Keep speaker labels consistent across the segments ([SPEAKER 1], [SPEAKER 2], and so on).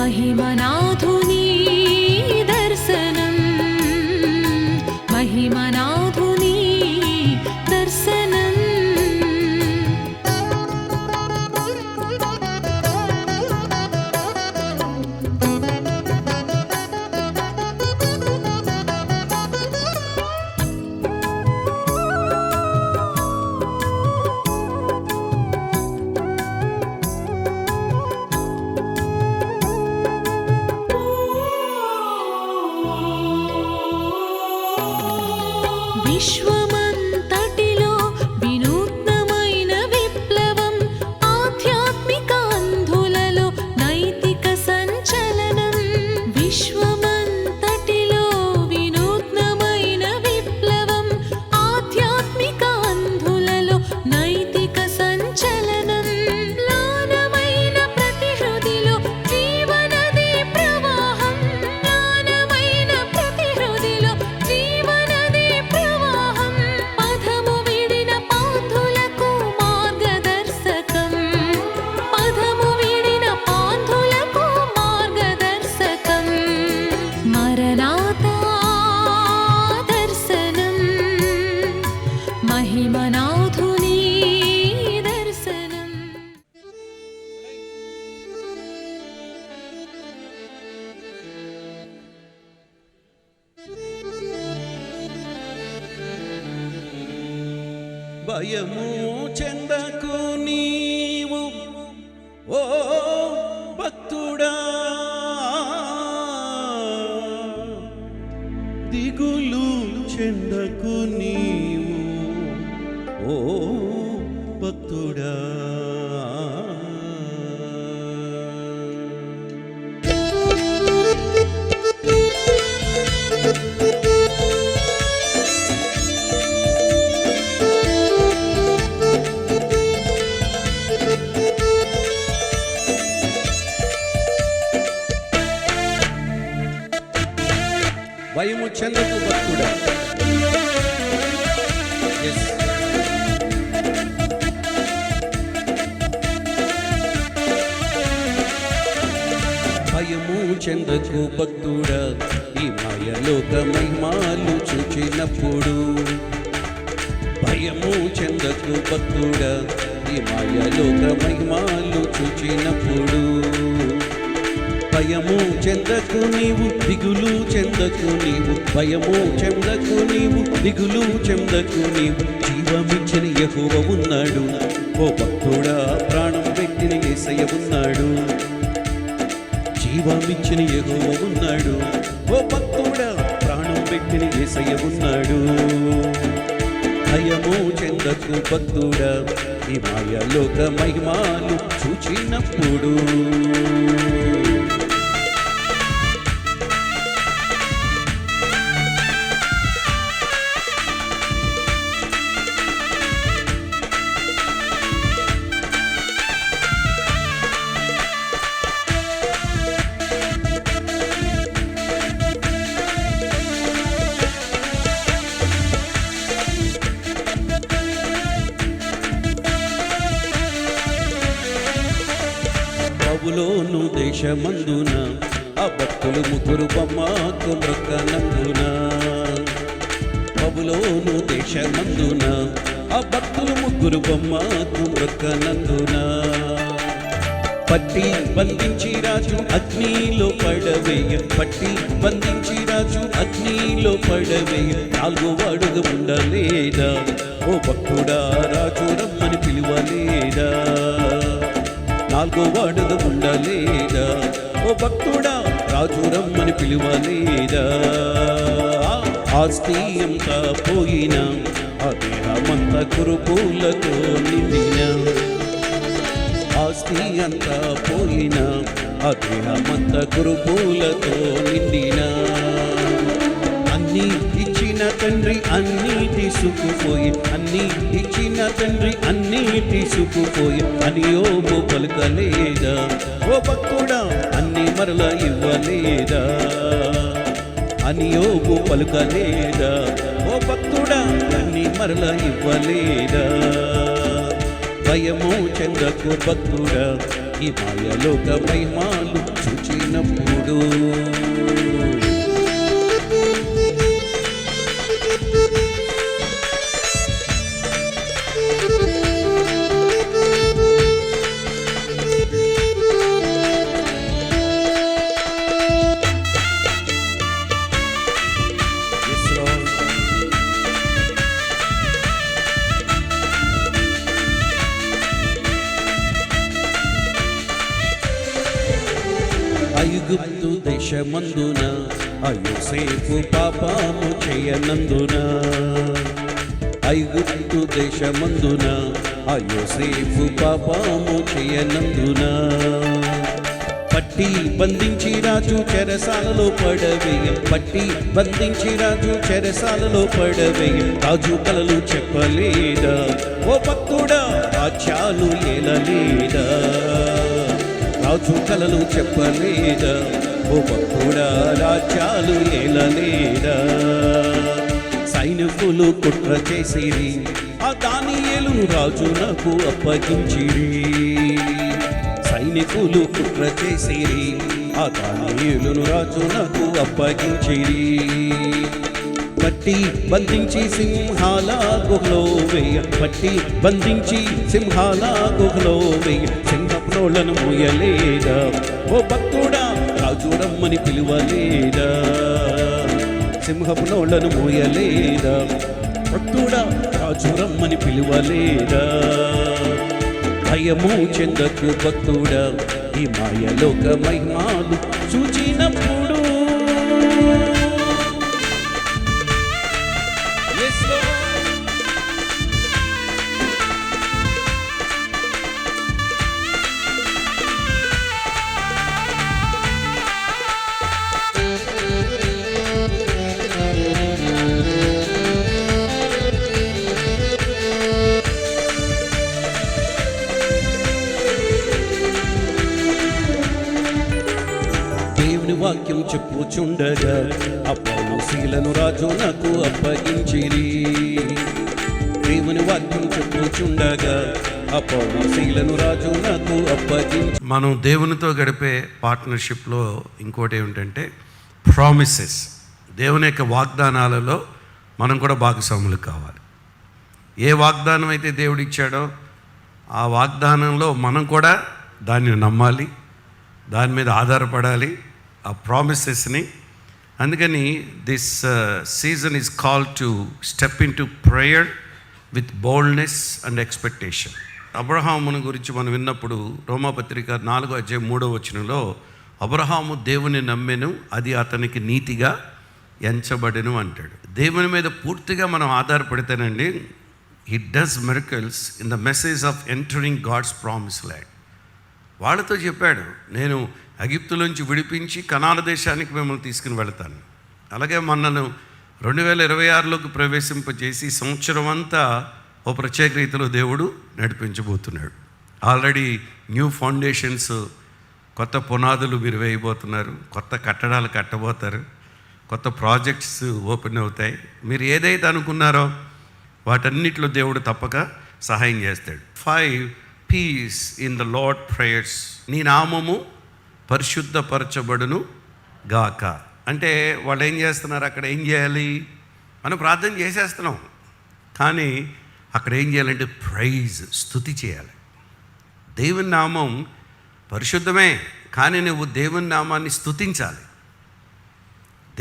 [SPEAKER 1] महिमनाथुनी दर्शनं महिमनाथुनी दर्शनं విశ్వమంతటిలో వినూత్నమైన విప్లవం ఆధ్యాత్మిక అంధులలో నైతిక సంచలనం విశ్వమంతటిలో వినూత్నమైన విప్లవం ఆధ్యాత్మిక అంధులలో నైతిక సంచలనం జ్ఞానమైన ప్రతి హృదిలో జీవనది ప్రవాహం జ్ఞానమైన ప్రతి హృదిలో జీవనది ప్రవాహం పదము వీడిన పాంధులకు మార్గదర్శకం పదము వీడిన పాంధులకు మార్గదర్శకం మరణాతా దర్శనం महिमनाथुनी दर्शनं
[SPEAKER 2] భయము చెందకు నీవు ఓ భక్తుడా దిగులు చెందకు నీవు ఓ భక్తుడా భయము చెందకు భక్తుడా yes భయము చెందకు భక్తుడా ఈ మాయలోక మహిమాలు చూచినప్పుడు భయము చెందకు భక్తుడా ఈ మాయలోక మహిమాలు చూచినప్పుడు భయము చెందకు నీవు దిగులు చెందకు నీవు భయము చెందకు నీవు దిగులు చెందకు నీవు జీవమిచ్చిన యెహోవా ఉన్నాడు ఓ భక్తుడా ప్రాణం పెట్టిన యేసయ్య ఉన్నాడు జీవమిచ్చిన యెహోవా ఉన్నాడు ఓ భక్తుడా ప్రాణం పెట్టిన యేసయ్య ఉన్నాడు భయము చెందకు భక్తుడా ఈ మాయలోక మహిమాలు చూచినప్పుడు బబులోను దేశమందున ఆ భక్తులు ముగ్గురు బొమ్మకు మ్రొక్కనందున బబులోను దేశమందున ఆ భక్తులు ముగ్గురు బొమ్మకు మ్రొక్కనందున పట్టి బంధించి రాజు అగ్నిలో పడవేయ పట్టి బంధించి రాజు అగ్నిలో పడవేయ నాలుగో అడుగు ఉండలేదా ఓ భక్తుడా రాజు రమ్మని పిలువలేదా నాలుగో అడుగు ఉండలేదా ఓ భక్తుడా రాజు రమ్మని పిలువలేదా ఆస్తి అంతా పోయినా ఆ దేహమంతా కురుపులతో నిండిన ఆస్తి అంతా పోయినా ఆ దేహమంతా కురుపులతో నిండిన అన్నీ ఇచ్చిన తండ్రి అన్నీ తీసుకుపోయి అన్నీ ఇచ్చిన తండ్రి అన్నీ తీసుకుపోయి అని యోబు పలుకలేదా ఓ భక్తుడా అన్నీ మరల ఇవ్వలేదా అని యోబు పలుకలేదా ఓ భక్తుడా అన్నీ మరల ఇవ్వలేదా భయము చెందకు భక్తుడా ఈ మాయలోక మహిమాలు చూచినప్పుడు భక్తుడు. ఐగుప్తు దేశమందున యోసేపు పాపము చేయనందున, ఐగుప్తు దేశమందున యోసేపు పాపము చేయనందున, పట్టి బంధించి రాజు చెరసాలలో పడవేయ, పట్టి బంధించి రాజు చెరసాలలో పడవేయ, రాజు కలలు చెప్పలేదా ఓ భక్తుడా, రాజ్యాలు ఏలలేదా, రాజు కలలు చెప్పలేదా ఓ భక్తుడా, రాజ్యాలు ఏలలేదా. సైనికులు కుట్ర చేసిరి, ఆ దానియేలును రాజునకు అప్పగించిరి, సైనికులు కుట్ర చేసిరి, ఆ దానియేలును రాజునకు అప్పగించిరి, పట్టి బంధించి సింహాల గుహలో వేయ, పట్టి బంధించి సింహాల గుహలో వేయ, సింహపు నోళ్లను మూయలేదా ఓ భక్తుడా, రాజు రమ్మని పిలువలేదా, సింహపు నోళ్లను మూయలేదా భక్తుడా, రాజు రమ్మని పిలువలేదా. భయము చెందకు భక్తుడా, ఈ మాయలోక మహిమాలు చూచినప్పుడు. వాక్యం చెప్పుచుండగా అప్పుడు శీలను రాజు నాకు అప్పగించిరి, దేవుని వాక్యం చెప్పుచుండగా అప్పుడు శీలను రాజు నాకు అప్పగించి.
[SPEAKER 3] మనం దేవునితో గడిపే పార్ట్నర్షిప్లో ఇంకోటి ఏమిటంటే ప్రామిసెస్. దేవుని యొక్క వాగ్దానాలలో మనం కూడా భాగస్వాములు కావాలి. ఏ వాగ్దానం అయితే దేవుడు ఇచ్చాడో ఆ వాగ్దానంలో మనం కూడా దాన్ని నమ్మాలి, దాని మీద ఆధారపడాలి, ఆ ప్రామిసెస్ని. అందుకని this season is call to step in to prayer with boldness and expectation. అబ్రహామును గురించి మనం విన్నప్పుడు రోమాపత్రిక 4:3 అబ్రహాము దేవుని నమ్మెను, అది అతనికి నీతిగా ఎంచబడెను అంటాడు. దేవుని మీద పూర్తిగా మనం ఆధారపడితేనండి, he does miracles in the message of entering God's promise land. వాళ్ళతో చెప్పాడు, నేను ఎగిప్తులోంచి విడిపించి కనాను దేశానికి మిమ్మల్ని తీసుకుని వెళతాను. అలాగే మనను 2026లోకి ప్రవేశింపజేసి సంవత్సరం అంతా ఓ ప్రత్యేక రీతిలో దేవుడు నడిపించబోతున్నాడు. ఆల్రెడీ న్యూ ఫౌండేషన్స్, కొత్త పునాదులు మీరు వేయబోతున్నారు, కొత్త కట్టడాలు కట్టబోతారు, కొత్త ప్రాజెక్ట్స్ ఓపెన్ అవుతాయి. మీరు ఏదైతే అనుకున్నారో వాటన్నిటిలో దేవుడు తప్పక సహాయం చేస్తాడు. 5 peace in the Lord prayers. నీ నామము పరిశుద్ధపరచబడును గాక అంటే వాళ్ళు ఏం చేస్తున్నారు, అక్కడ ఏం చేయాలి, మనం ప్రార్థన చేసేస్తున్నాం, కానీ అక్కడ ఏం చేయాలంటే ప్రైజ్, స్తుతి చేయాలి. దేవుని నామం పరిశుద్ధమే, కానీ నువ్వు దేవుని నామాన్ని స్తుతించాలి,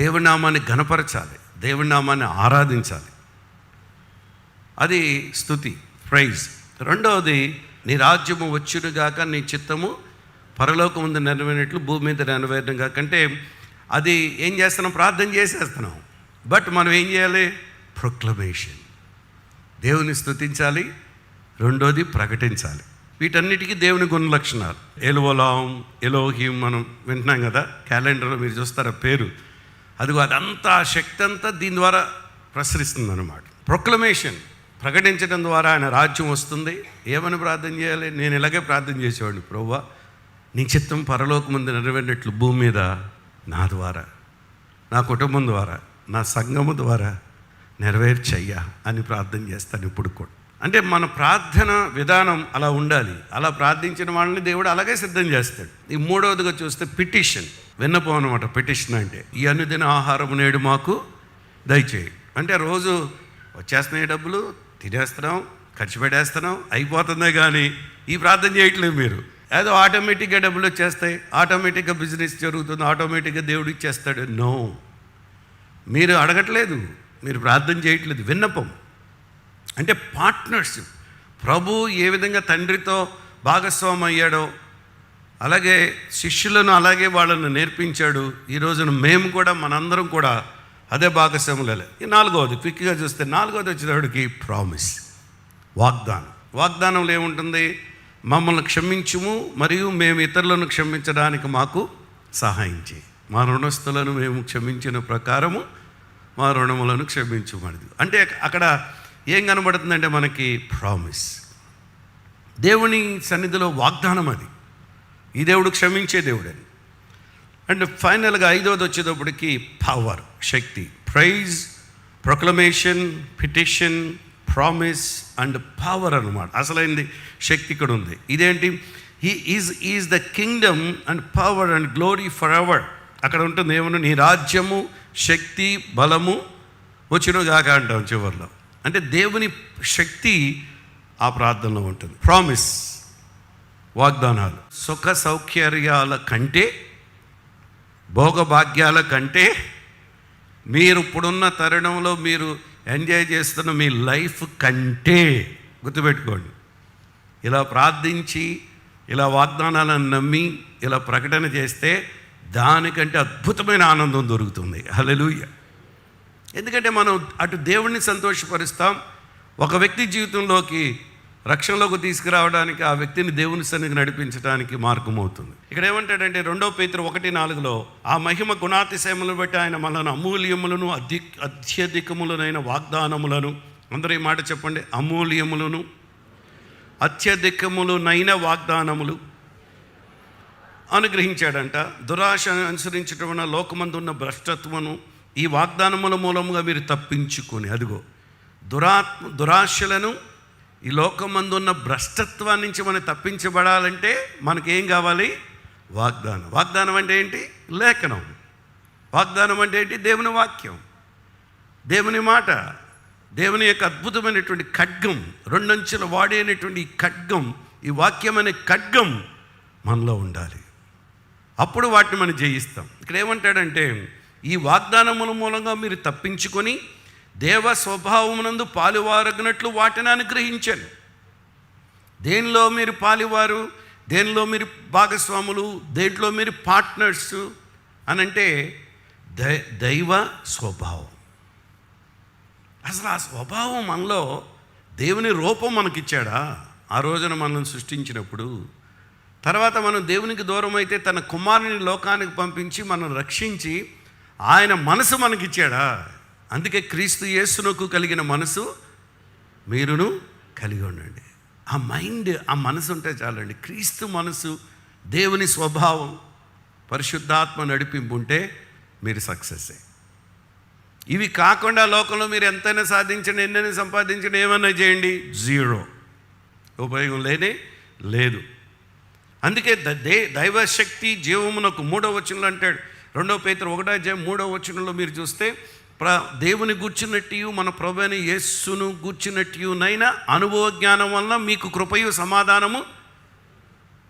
[SPEAKER 3] దేవుని నామాన్ని ఘనపరచాలి, దేవుని నామాన్ని ఆరాధించాలి. అది స్తుతి, ప్రైజ్. రెండవది, నీ రాజ్యము వచ్చునుగాక, నీ చిత్తము పరలోకం ముందు నెరవేరినట్లు భూమి మీద నెరవేరడం కాకంటే అది ఏం చేస్తున్నాం, ప్రార్థన చేసేస్తున్నాం. బట్ మనం ఏం చేయాలి, ప్రొక్లమేషన్, దేవుని స్తుతించాలి, రెండోది ప్రకటించాలి. వీటన్నిటికీ దేవుని గుణ లక్షణాలు. ఎలోలాం, ఎలోహిం మనం వింటున్నాం కదా, క్యాలెండర్లో మీరు చూస్తారా పేరు, అదిగో అదంతా శక్తి అంతా దీని ద్వారా ప్రసరిస్తుంది అన్నమాట. ప్రొక్లమేషన్, ప్రకటించడం ద్వారా ఆయన రాజ్యం వస్తుంది. ఏమని ప్రార్థన చేయాలి, నేను ఇలాగే ప్రార్థన చేసేవాడిని, ప్రభువా నీ చిత్తం పరలోకం ముందు నెరవేరినట్లు భూమి మీద నా ద్వారా, నా కుటుంబం ద్వారా, నా సంఘము ద్వారా నెరవేర్చయ్యా అని ప్రార్థన చేస్తాను ఇప్పుడు కూడా. అంటే మన ప్రార్థన విధానం అలా ఉండాలి. అలా ప్రార్థించిన వాళ్ళని దేవుడు అలాగే సిద్ధం చేస్తాడు. ఈ మూడవదిగా చూస్తే పిటిషన్, విన్నపం అనమాట. పిటిషన్ అంటే ఈ అనుదిన ఆహారం నేడు మాకు దయచేయి. అంటే రోజు వచ్చేస్తున్నాయి డబ్బులు, తినేస్తున్నాం, ఖర్చు పెట్టేస్తున్నాం, అయిపోతుందే కానీ ఈ ప్రార్థన చేయట్లేదు మీరు. ఏదో ఆటోమేటిక్గా డబ్బులు వచ్చేస్తాయి, ఆటోమేటిక్గా బిజినెస్ జరుగుతుంది, ఆటోమేటిక్గా దేవుడు ఇచ్చేస్తాడు. నో, మీరు అడగట్లేదు, మీరు ప్రార్థన చేయట్లేదు. విన్నపం అంటే పార్ట్నర్షిప్. ప్రభు ఏ విధంగా తండ్రితో భాగస్వామి అయ్యాడో అలాగే శిష్యులను అలాగే వాళ్ళను నేర్పించాడు. ఈ రోజున మేము కూడా, మనందరం కూడా అదే భాగస్వాములే. ఈ నాలుగవది క్విక్గా చూస్తే, నాలుగవది వచ్చేటప్పటికి ప్రామిస్, వాగ్దానం. వాగ్దానంలో ఏముంటుంది? మమ్మల్ని క్షమించుము మరియు మేము ఇతరులను క్షమించడానికి మాకు సహాయం చేయి. మా రుణస్థులను మేము క్షమించిన ప్రకారము మా రుణములను క్షమించమని. అంటే అక్కడ ఏం కనబడుతుందంటే మనకి ప్రామిస్, దేవుని సన్నిధిలో వాగ్దానం. అది ఈ దేవుడు క్షమించే దేవుడు అని. అండ్ ఫైనల్గా ఐదవది వచ్చేటప్పటికి పవర్, శక్తి. Praise, proclamation, petition, promise and power అన్నమాట. అసలైంది శక్తి ఇక్కడ ఉంది. ఇదేంటి? Is the kingdom and power and glory for ever. అక్కడ ఉంటుంది ఏమన్నా, నీ రాజ్యము, శక్తి, బలము వచ్చిన గాక అంటాం చివరిలో. అంటే దేవుని శక్తి ఆ ప్రార్థనలో ఉంటుంది. ప్రామిస్, వాగ్దానాలు. సుఖ సౌకర్యాల కంటే, భోగభాగ్యాల కంటే, మీరు ఇప్పుడున్న తరుణంలో మీరు ఎంజాయ్ చేస్తున్న మీ లైఫ్ కంటే, గుర్తుపెట్టుకోండి, ఇలా ప్రార్థించి ఇలా వాగ్దానాలను నమ్మి ఇలా ప్రకటన చేస్తే దానికంటే అద్భుతమైన ఆనందం దొరుకుతుంది. హల్లెలూయా. ఎందుకంటే మనం అటు దేవుణ్ణి సంతోషపరుస్తాం, ఒక వ్యక్తి జీవితంలోకి రక్షణలోకి తీసుకురావడానికి, ఆ వ్యక్తిని దేవుని సన్నిధికి నడిపించడానికి మార్గం అవుతుంది. ఇక్కడ ఏమంటాడంటే 2 పేతురు 1:4 ఆ మహిమ గుణాతిశయములను బట్టి ఆయన మనల్ని అమూల్యములను అత్యధికములనైన వాగ్దానములను, అందరూ ఈ మాట చెప్పండి, అమూల్యములను అత్యధికములనైన వాగ్దానములు అనుగ్రహించాడంట. దురాశ అనుసరించడం వలన లోకమందున్న భ్రష్టత్వమును ఈ వాగ్దానముల మూలముగా మీరు తప్పించుకొని, అదిగో దురాశలను, ఈ లోకమందున్న భ్రష్టత్వాన్ని నుంచి మనం తప్పించబడాలంటే మనకేం కావాలి? వాగ్దానం. వాగ్దానం అంటే ఏంటి? లేఖనం. వాగ్దానం అంటే ఏంటి? దేవుని వాక్యం, దేవుని మాట, దేవుని యొక్క అద్భుతమైనటువంటి ఖడ్గం, 2 అంచుల వాడైనటువంటి ఈ ఖడ్గం, ఈ వాక్యం అనే ఖడ్గం మనలో ఉండాలి. అప్పుడు వాటిని మనం జయిస్తాం. ఇక్కడ ఏమంటాడంటే, ఈ వాగ్దానముల మూలంగా మీరు తప్పించుకొని దేవ స్వభావమునందు పాలువారగినట్లు వాటిని అనుగ్రహించాను. దేనిలో మీరు పాలువారు, దేనిలో మీరు భాగస్వాములు, దేంట్లో మీరు పార్ట్నర్స్ అని అంటే దైవ స్వభావం. అసలు ఆ స్వభావం మనలో, దేవుని రూపం మనకిచ్చాడా ఆ రోజున మనల్ని సృష్టించినప్పుడు? తర్వాత మనం దేవునికి దూరం అయితే తన కుమారుని లోకానికి పంపించి మనం రక్షించి ఆయన మనసు మనకిచ్చాడా? అందుకే క్రీస్తు యేసునకు కలిగిన మనసు మీరును కలిగి ఉండండి. ఆ మైండ్, ఆ మనసు ఉంటే చాలండి. క్రీస్తు మనసు, దేవుని స్వభావం, పరిశుద్ధాత్మ నడిపింపు ఉంటే మీరు సక్సెస్. ఇవి కాకుండా లోకంలో మీరు ఎంతైనా సాధించండి, ఎన్నైనా సంపాదించండి, ఏమన్నా చేయండి, జీరో, ఉపయోగం లేదు. అందుకే దైవశక్తి జీవమునకు 3వ వచనంలో అంటాడు. 2 పేతురు 1:3 మీరు చూస్తే, దేవుని గూర్చినట్టు మన ప్రభువైన యేసును గూర్చినట్టునైనా అనుభవ జ్ఞానం వలన మీకు కృపయు సమాధానము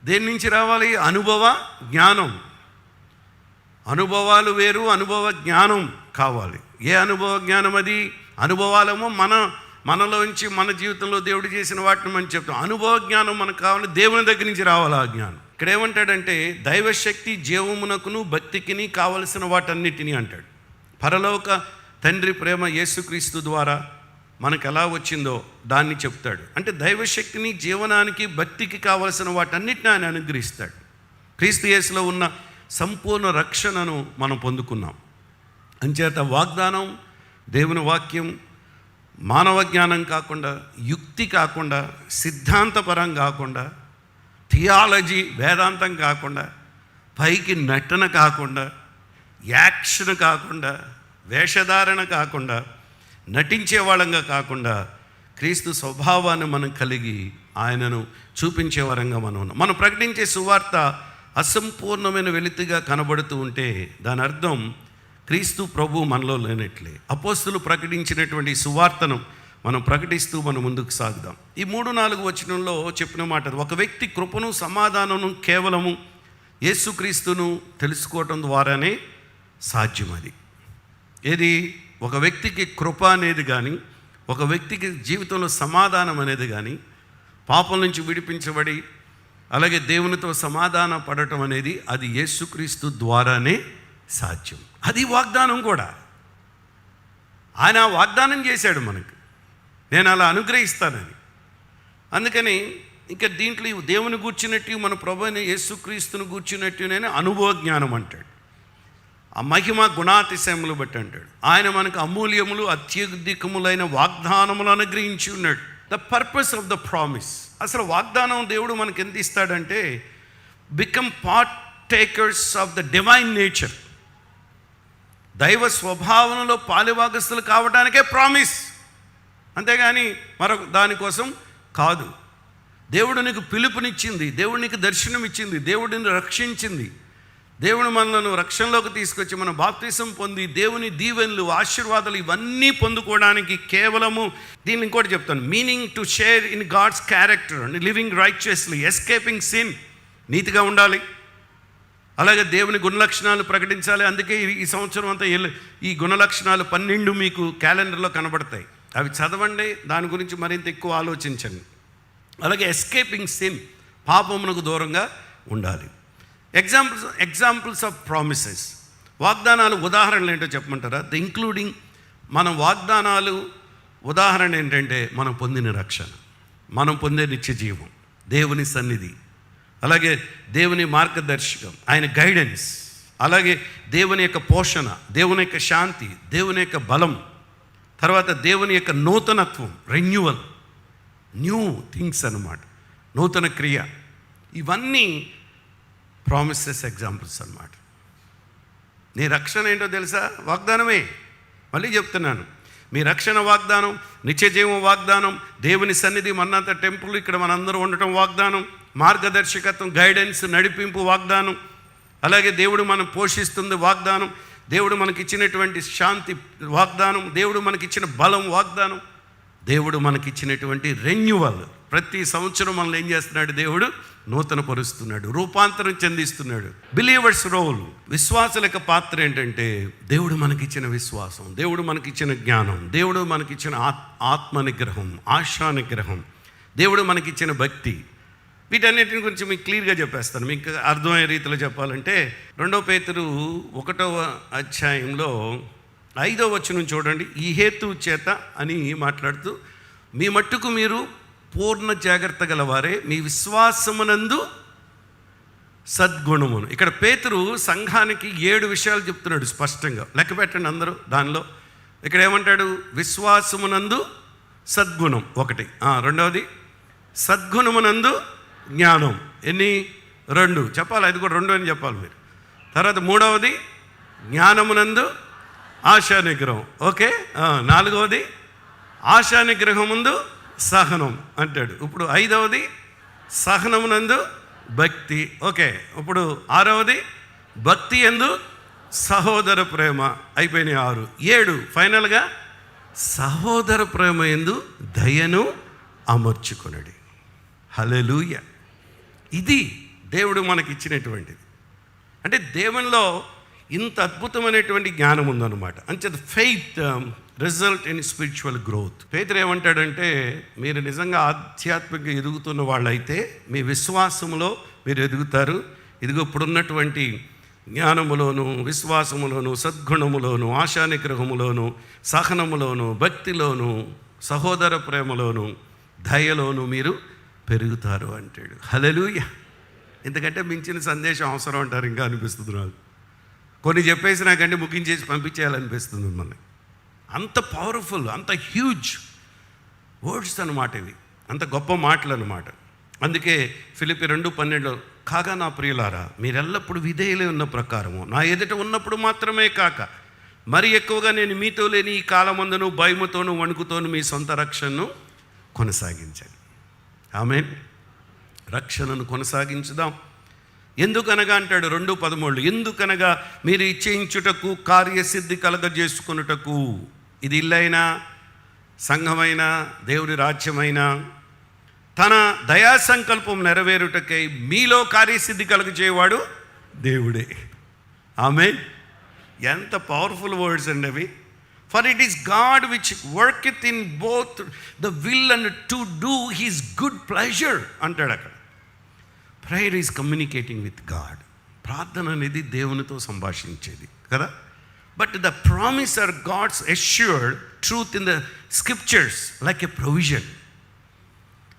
[SPEAKER 3] దేని నుంచి రావాలి? అనుభవ జ్ఞానం. అనుభవాలు వేరు, అనుభవ జ్ఞానం కావాలి. ఏ అనుభవ జ్ఞానం అది? అనుభవాలేమో మనలోంచి మన జీవితంలో దేవుడు చేసిన వాటిని మనం చెప్తాం. అనుభవ జ్ఞానం మనకు కావాలి, దేవుని దగ్గర నుంచి రావాలి ఆ జ్ఞానం. ఇక్కడ ఏమంటాడంటే, దైవశక్తి జీవమునకును భక్తికిని కావలసిన వాటన్నిటినీ అంటాడు. పరలోక తండ్రి ప్రేమ యేసుక్రీస్తు ద్వారా మనకు ఎలా వచ్చిందో దాన్ని చెప్తాడు. అంటే దైవశక్తిని, జీవనానికి, భక్తికి కావలసిన వాటన్నిటిని ఆయన అనుగ్రహిస్తాడు. క్రీస్తు యేసులో ఉన్న సంపూర్ణ రక్షణను మనం పొందుకున్నాం. అంచేత వాగ్దానం, దేవుని వాక్యం మానవ జ్ఞానం కాకుండా, యుక్తి కాకుండా, సిద్ధాంతపరం కాకుండా, థియాలజీ వేదాంతం కాకుండా, పైకి నటన కాకుండా, యాక్షన్ కాకుండా, వేషధారణ కాకుండా, నటించే వాళ్ళంగా కాకుండా, క్రీస్తు స్వభావాన్ని మనం కలిగి ఆయనను చూపించే వరంగా మనం ఉన్నాం. మనం ప్రకటించే సువార్త అసంపూర్ణమైన వెలితిగా కనబడుతూ ఉంటే దాని అర్థం క్రీస్తు ప్రభు మనలో లేనట్లే. అపోస్తులు ప్రకటించినటువంటి సువార్తను మనం ప్రకటిస్తూ మనం ముందుకు సాగుదాం. ఈ 3-4 వచనంలో చెప్పిన మాట, ఒక వ్యక్తి కృపను సమాధానము కేవలము యేసుక్రీస్తును తెలుసుకోవటం ద్వారానే సాధ్యం. అది ఏది? ఒక వ్యక్తికి కృప అనేది కానీ, ఒక వ్యక్తికి జీవితంలో సమాధానం అనేది కానీ, పాపం నుంచి విడిపించబడి అలాగే దేవునితో సమాధాన పడటం అనేది అది యేసుక్రీస్తు ద్వారానే సాధ్యం. అది వాగ్దానం కూడా. ఆయన వాగ్దానం చేశాడు మనకు, నేను అలా అనుగ్రహిస్తానని. అందుకని ఇంకా దీంట్లో దేవుని గూర్చినట్టు మన ప్రభువైన యేసుక్రీస్తును గూర్చినట్టు నేను అనుభవ జ్ఞానం అంటాడు. ఆ మహిమ గుణాతిశయములు బట్టి అంటాడు. ఆయన మనకు అమూల్యములు అత్యధికములైన వాగ్దానములు అనుగ్రహించి ఉన్నాడు. The purpose of the promise. అసలు వాగ్దానం దేవుడు మనకు ఎంత ఇస్తాడంటే become part takers of the divine nature. దైవ స్వభావంలో పాలిభాగస్తులు కావడానికే ప్రామిస్, అంతేగాని మరొక దానికోసం కాదు. దేవుడు నీకు పిలుపునిచ్చింది, దేవుడు నీకు దర్శనం ఇచ్చింది, దేవుడిని రక్షించింది, దేవుడు మనలను రక్షణలోకి తీసుకొచ్చి మన బాప్తిసం పొంది దేవుని దీవెనలు ఆశీర్వాదాలు ఇవన్నీ పొందుకోవడానికి కేవలము దీన్ని ఇంకోటి చెప్తాను, meaning to share in God's character and living righteously, escaping sin. నీతిగా ఉండాలి, అలాగే దేవుని గుణలక్షణాలు ప్రకటించాలి. అందుకే ఈ సంవత్సరం అంతా ఈ గుణలక్షణాలు 12 మీకు క్యాలెండర్లో కనబడతాయి. అవి చదవండి, దాని గురించి మరింత ఎక్కువ ఆలోచించండి. అలాగే ఎస్కేపింగ్ సిన్, పాపమునకు దూరంగా ఉండాలి. ఎగ్జాంపుల్స్ ఆఫ్ ప్రామిసెస్, వాగ్దానాలు ఉదాహరణలు ఏంటో చెప్పమంటారా? ఇంక్లూడింగ్ మన వాగ్దానాలు ఉదాహరణ ఏంటంటే మనం పొందిన రక్షణ, మనం పొందే నిత్య జీవం, దేవుని సన్నిధి, అలాగే దేవుని మార్గదర్శకం, ఆయన గైడెన్స్, అలాగే దేవుని యొక్క పోషణ, దేవుని యొక్క శాంతి, దేవుని యొక్క బలం, తర్వాత దేవుని యొక్క నూతనత్వం, రెన్యువల్, న్యూ థింగ్స్ అన్నమాట, నూతన క్రియ. ఇవన్నీ ప్రామిసెస్ ఎగ్జాంపుల్స్ అన్నమాట. నీ రక్షణ ఏంటో తెలుసా? వాగ్దానమే. మళ్ళీ చెప్తున్నాను, మీ రక్షణ వాగ్దానం, నిత్యజీవం వాగ్దానం, దేవుని సన్నిధి మన్నంత టెంపుల్ ఇక్కడ మనందరూ ఉండటం వాగ్దానం, మార్గదర్శకత్వం, గైడెన్స్, నడిపింపు వాగ్దానం, అలాగే దేవుడు మనం పోషిస్తుంది వాగ్దానం, దేవుడు మనకిచ్చినటువంటి శాంతి వాగ్దానం, దేవుడు మనకిచ్చిన బలం వాగ్దానం, దేవుడు మనకిచ్చినటువంటి రెన్యువల్. ప్రతి సంవత్సరం మనల్ని ఏం చేస్తున్నాడు? దేవుడు నూతన పరుస్తున్నాడు, రూపాంతరం చెందిస్తున్నాడు. బిలీవర్స్ రోల్, విశ్వాసుల యొక్క పాత్ర ఏంటంటే దేవుడు మనకిచ్చిన విశ్వాసం, దేవుడు మనకిచ్చిన జ్ఞానం, దేవుడు మనకిచ్చిన ఆత్మ నిగ్రహం, ఆశా నిగ్రహం, దేవుడు మనకిచ్చిన భక్తి, వీటన్నిటిని గురించి మీకు క్లియర్గా చెప్పేస్తాను. మీకు అర్థమయ్యే రీతిలో చెప్పాలంటే 2 పేతురు 1వ అధ్యాయంలో 5వ వచనం చూడండి. ఈ హేతు చేత అని మాట్లాడుతూ, మీ మట్టుకు మీరు పూర్ణ జాగ్రత్త గలవారే, మీ విశ్వాసమునందు సద్గుణమును. ఇక్కడ పేతురు సంఘానికి 7 విషయాలు చెప్తున్నాడు స్పష్టంగా. లెక్క పెట్టండి అందరూ దానిలో. ఇక్కడ ఏమంటాడు? విశ్వాసమునందు సద్గుణం ఒకటి, రెండవది సద్గుణమునందు జ్ఞానం. ఎన్ని? 2 చెప్పాలి, అది కూడా 2 అని చెప్పాలి మీరు. తర్వాత 3వది జ్ఞానమునందు ఆశా నిగ్రహం. ఓకే. 4వది ఆశా నిగ్రహం ముందు సహనం అంటాడు. ఇప్పుడు 5వది సహనమునందు భక్తి. ఓకే. ఇప్పుడు 6వది భక్తి యందు సహోదర ప్రేమ. అయిపోయినాయి 6. 7 ఫైనల్గా సహోదర ప్రేమ యందు దయను అమర్చుకొనడి. హల్లెలూయా. ఇది దేవుడు మనకిచ్చినటువంటిది. అంటే దేవునిలో ఇంత అద్భుతమైనటువంటి జ్ఞానం ఉందన్నమాట. అంచేత faith result in spiritual growth. పేతురు ఏమంటాడంటే, మీరు నిజంగా ఆధ్యాత్మికంగా ఎదుగుతున్న వాళ్ళైతే మీ విశ్వాసములో మీరు ఎదుగుతారు. ఇదిగో ఇప్పుడున్నటువంటి జ్ఞానములోను, విశ్వాసములోను, సద్గుణములోను, ఆశానిగ్రహములోను, సహనములోను, భక్తిలోను, సహోదర ప్రేమలోను, దయలోను మీరు పెరుగుతారు అంటాడు. హల్లెలూయా. ఎందుకంటే మించిన సందేశం అవసరం అంటారు ఇంకా అనిపిస్తుంది నాకు. కొన్ని చెప్పేసి నాకంటే ముగించేసి పంపించేయాలనిపిస్తుంది మిమ్మల్ని. అంత పవర్ఫుల్, అంత హ్యూజ్ వర్డ్స్ అన్నమాట ఇవి, అంత గొప్ప మాటలు అన్నమాట. అందుకే ఫిలిప్పీ 2:12 కాగా నా ప్రియులారా, మీరెల్లప్పుడు విధేయులే ఉన్న ప్రకారము నా ఎదుట ఉన్నప్పుడు మాత్రమే కాక మరి ఎక్కువగా నేను మీతో లేని ఈ కాలమందును భయముతోను వణుకుతోను మీ సొంత రక్షణను కొనసాగించండి. ఆమేన్. రక్షణను కొనసాగించుదాం. ఎందుకనగా అంటాడు 2:13, ఎందుకనగా మీరు ఇచ్చేయించుటకు కార్యసిద్ధి కలగజేసుకొనుటకు. ఇది ఇల్లైనా, సంఘమైనా, దేవుని రాజ్యమైనా, తన దయా సంకల్పం నెరవేరుటకై మీలో కార్యసిద్ధి కలుగజేవాడు దేవుడే. ఆమేన్. ఎంత పవర్ఫుల్ వర్డ్స్ అండి అవి. For it is God which worketh in both the will and to do his good pleasure అంటాడు అక్కడ. Prayer is communicating with God. ప్రార్థన అనేది దేవునితో సంభాషించేది కదా. But the promise are God's assured truth in the scriptures like a provision.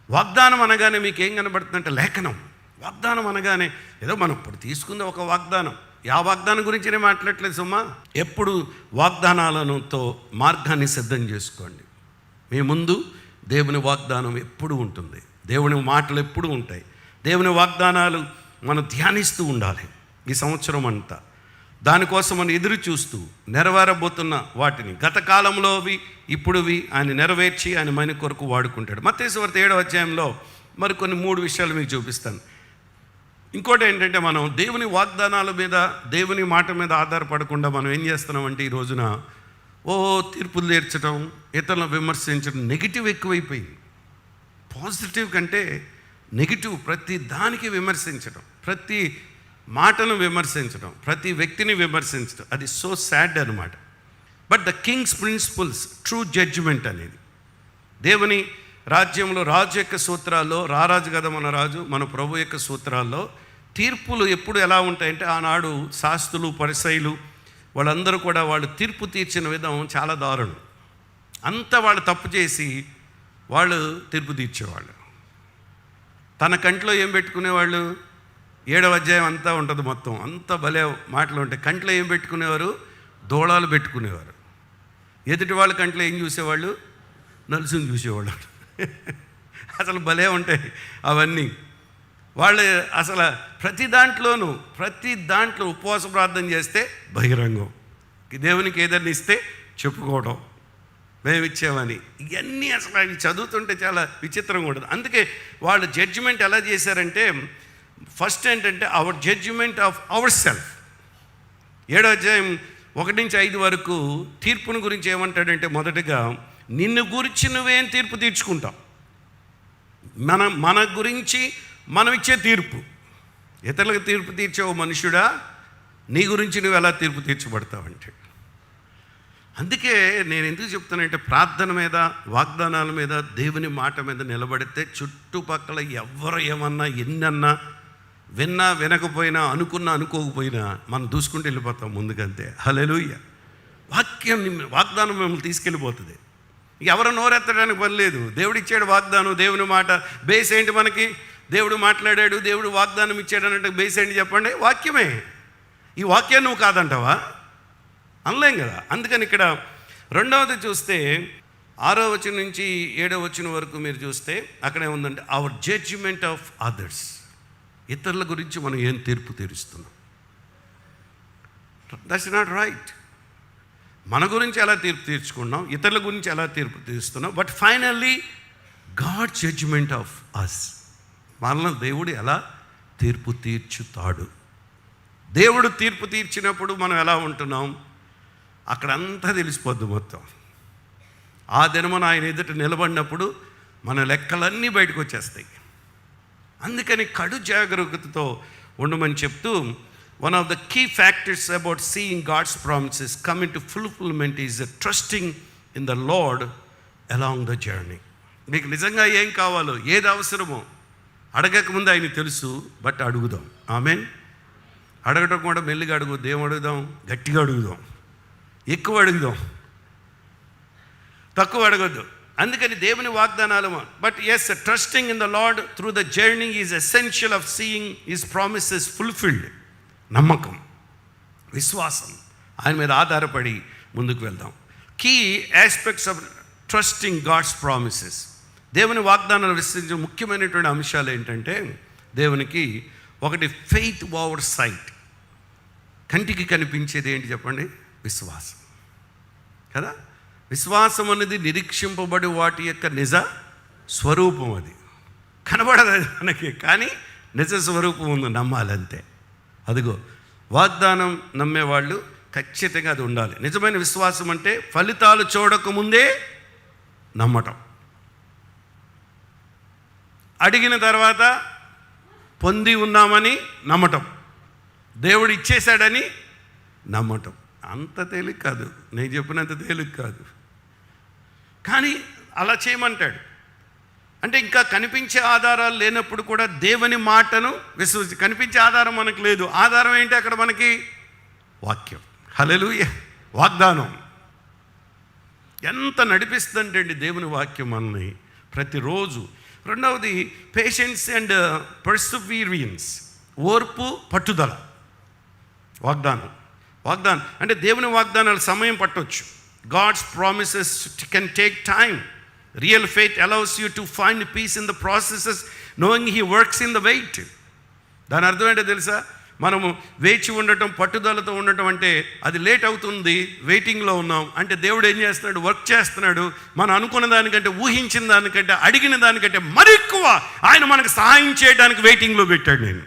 [SPEAKER 3] వాగ్దానం అనగానే మీకు ఏం కనబడుతుందంటే లేఖనం. వాగ్దానం అనగానే ఏదో మనం ఇప్పుడు తీసుకుంది ఒక వాగ్దానం. ఆ వాగ్దానం గురించి నేను మాట్లాడట్లేదు సుమ్మా. ఎప్పుడు వాగ్దానాలతో మార్గాన్ని సిద్ధం చేసుకోండి. మీ ముందు దేవుని వాగ్దానం ఎప్పుడు ఉంటుంది, దేవుని మాటలు ఎప్పుడు ఉంటాయి. దేవుని వాగ్దానాలు మనం ధ్యానిస్తూ ఉండాలి ఈ సంవత్సరం అంతా. దానికోసం మనం ఎదురు చూస్తూ నెరవేరబోతున్న వాటిని, గత కాలంలోవి ఇప్పుడువి ఆయన నెరవేర్చి ఆయన మన కొరకు వాడుకుంటాడు. మత్తయి సువార్త 7వ అధ్యాయంలో మరికొన్ని 3 విషయాలు మీకు చూపిస్తాను. ఇంకోటి ఏంటంటే, మనం దేవుని వాగ్దానాల మీద, దేవుని మాట మీద ఆధారపడకుండా మనం ఏం చేస్తున్నామంటే ఈ రోజున తీర్పులు తీర్చడం, ఇతరులను విమర్శించడం, నెగిటివ్ ఎక్కువైపోయింది. పాజిటివ్ కంటే నెగిటివ్, ప్రతి దానికి విమర్శించడం, ప్రతి మాటను విమర్శించడం, ప్రతి వ్యక్తిని విమర్శించడం, అది సో సాడ్ అనమాట. But the king's principles, true judgement అనేది దేవుని రాజ్యంలో రాజు యొక్క సూత్రాల్లో, రారాజు కదా మన రాజు, మన ప్రభు యొక్క సూత్రాల్లో తీర్పులు ఎప్పుడు ఎలా ఉంటాయంటే, ఆనాడు శాస్త్రులు, పరిసయ్యులు వాళ్ళందరూ కూడా వాళ్ళు తీర్పు తీర్చిన విధం చాలా దారుణం. అంతా వాళ్ళు తప్పు చేసి వాళ్ళు తీర్పు తీర్చేవాళ్ళు. తన కంట్లో ఏం పెట్టుకునేవాళ్ళు? 7వ అధ్యాయం అంతా ఉంటుంది మొత్తం, అంత భలే మాటలు ఉంటాయి. కంట్లో ఏం పెట్టుకునేవారు? దూళాలు పెట్టుకునేవారు. ఎదుటి వాళ్ళ కంట్లో ఏం చూసేవాళ్ళు? నలుసుని చూసేవాళ్ళు. అసలు భలే ఉంటాయి అవన్నీ. వాళ్ళు అసలు ప్రతి దాంట్లో ఉపవాస ప్రార్థన చేస్తే బహిరంగం, దేవునికి ఏదైనా ఇస్తే చెప్పుకోవడం, మేము ఇచ్చామని. ఇవన్నీ అసలు అవి చదువుతుంటే చాలా విచిత్రంగా ఉంటుంది. అందుకే వాళ్ళు జడ్జిమెంట్ ఎలా చేశారంటే, ఫస్ట్ ఏంటంటే our judgement of our self. 7వ అధ్యాయం 1-5 వరకు తీర్పుని గురించి ఏమంటాడంటే, మొదటగా నిన్ను గురించి నువ్వేం తీర్పు తీర్చుకుంటావు. మన గురించి మనం ఇచ్చే తీర్పు. ఇతరులకు తీర్పు తీర్చావు మనుషుడా, నీ గురించి నువ్వు ఎలా తీర్పు తీర్చబడతావంటే. అందుకే నేను ఎందుకు చెప్తానంటే, ప్రార్థన మీద, వాగ్దానాల మీద, దేవుని మాట మీద నిలబడితే చుట్టుపక్కల ఎవరు ఏమన్నా, ఎన్నన్నా, విన్నా వినకపోయినా, అనుకోకపోయినా మనం దూసుకుంటూ వెళ్ళిపోతాం ముందుకంతే. హల్లెలూయా. వాగ్దానం మిమ్మల్ని తీసుకెళ్ళిపోతుంది. ఎవరు నోరెత్తడానికి పని లేదు. దేవుడు ఇచ్చాడు వాగ్దానం, దేవుని మాట. బేస్ ఏంటి మనకి? దేవుడు మాట్లాడాడు, దేవుడు వాగ్దానం ఇచ్చాడు అన్నట్టు బేస్ ఏంటి చెప్పండి? వాక్యమే. ఈ వాక్యాన్ని నువ్వు కాదంటావా? అనలేం కదా. అందుకని ఇక్కడ 2వది చూస్తే 6వ వచనం నుంచి 7వ వచనం వరకు మీరు చూస్తే అక్కడే ఉందంటే, అవర్ జడ్జిమెంట్ ఆఫ్ అదర్స్. ఇతరుల గురించి మనం ఏం తీర్పు తీరుస్తున్నాం? That's not right. మన గురించి ఎలా తీర్పు తీర్చుకున్నాం, ఇతరుల గురించి ఎలా తీర్పు తీరుస్తున్నాం. But finally God judgement of us. మనల్ని దేవుడు ఎలా తీర్పు తీర్చుతాడు. దేవుడు తీర్పు తీర్చినప్పుడు మనం ఎలా ఉంటున్నాం అక్కడంతా తెలిసిపోద్ది మొత్తం. ఆ దినమున ఆయన ఎదుట నిలబడినప్పుడు మన లెక్కలన్నీ బయటకు వచ్చేస్తాయి. అందుకని కడు జాగ్రత్తతో ఉండమని చెప్తూ, one of the key factors about seeing God's promises come into fulfillment is trusting in the Lord along the journey. మీకు నిజంగా ఏం కావాలో, ఏది అవసరమో అడగకముందు ఆయన తెలుసు. బట్ అడుగుదాం. ఆమేన్. అడగటం కూడా మెల్లిగా అడుగుద్దు. ఏం అడుగుదాం? గట్టిగా అడుగుదాం, ఎక్కువ అడుగుదాం, తక్కువ అడగొద్దు. అందుకని దేవుని వాగ్దానాలు. But yes, trusting in the Lord through the journey is essential of seeing his promises fulfilled. నమ్మకం, విశ్వాసం, ఆయన మీద ఆధారపడి ముందుకు వెళ్దాం. Key aspects of trusting God's promises. దేవుని వాగ్దానాలు విశ్వసించిన ముఖ్యమైనటువంటి అంశాలు ఏంటంటే, దేవునికి ఒకటి ఫెయిత్ ఓవర్ సైట్. కంటికి కనిపించేది ఏంటి చెప్పండి? విశ్వాసం కదా. విశ్వాసం అనేది నిరీక్షింపబడి వాటి యొక్క నిజ స్వరూపం, అది కనబడదు అది మనకి, కానీ నిజ స్వరూపం ఉంది, నమ్మాలంతే. అదిగో వాగ్దానం నమ్మేవాళ్ళు ఖచ్చితంగా అది ఉండాలి. నిజమైన విశ్వాసం అంటే ఫలితాలు చూడకముందే నమ్మటం, అడిగిన తర్వాత పొంది ఉన్నామని నమ్మటం, దేవుడు ఇచ్చేశాడని నమ్మటం. అంత తేలిక కాదు, నేను చెప్పినంత తేలిక కాదు, కానీ అలా చేయమంటాడు. అంటే ఇంకా కనిపించే ఆధారాలు లేనప్పుడు కూడా దేవుని మాటను విశ్వసి, కనిపించే ఆధారం మనకు లేదు, ఆధారం ఏంటి అక్కడ మనకి? వాక్యం. హల్లెలూయా. వాగ్దానం ఎంత నడిపిస్తుందంటే అండి దేవుని వాక్యం మనల్ని ప్రతిరోజు. రెండవది పేషెన్స్ అండ్ పర్సివియరెన్స్, ఓర్పు పట్టుదల. వాగ్దానం అంటే దేవుని వాగ్దానాలు సమయం పట్టవచ్చు. God's promises can take time. Real faith allows you to find peace in the processes, knowing he works in the wait. దాని అర్థం ఏంటో తెలుసా? మనము వేచి ఉండటం, పట్టుదలతో ఉండటం అంటే అది లేట్ అవుతుంది, వెయిటింగ్లో ఉన్నాం అంటే దేవుడు ఏం చేస్తున్నాడు? వర్క్ చేస్తున్నాడు. మనం అనుకున్న దానికంటే, ఊహించిన దానికంటే, అడిగిన దానికంటే మరి ఎక్కువ ఆయన మనకు సహాయం చేయడానికి వెయిటింగ్లో పెట్టాడు. నేను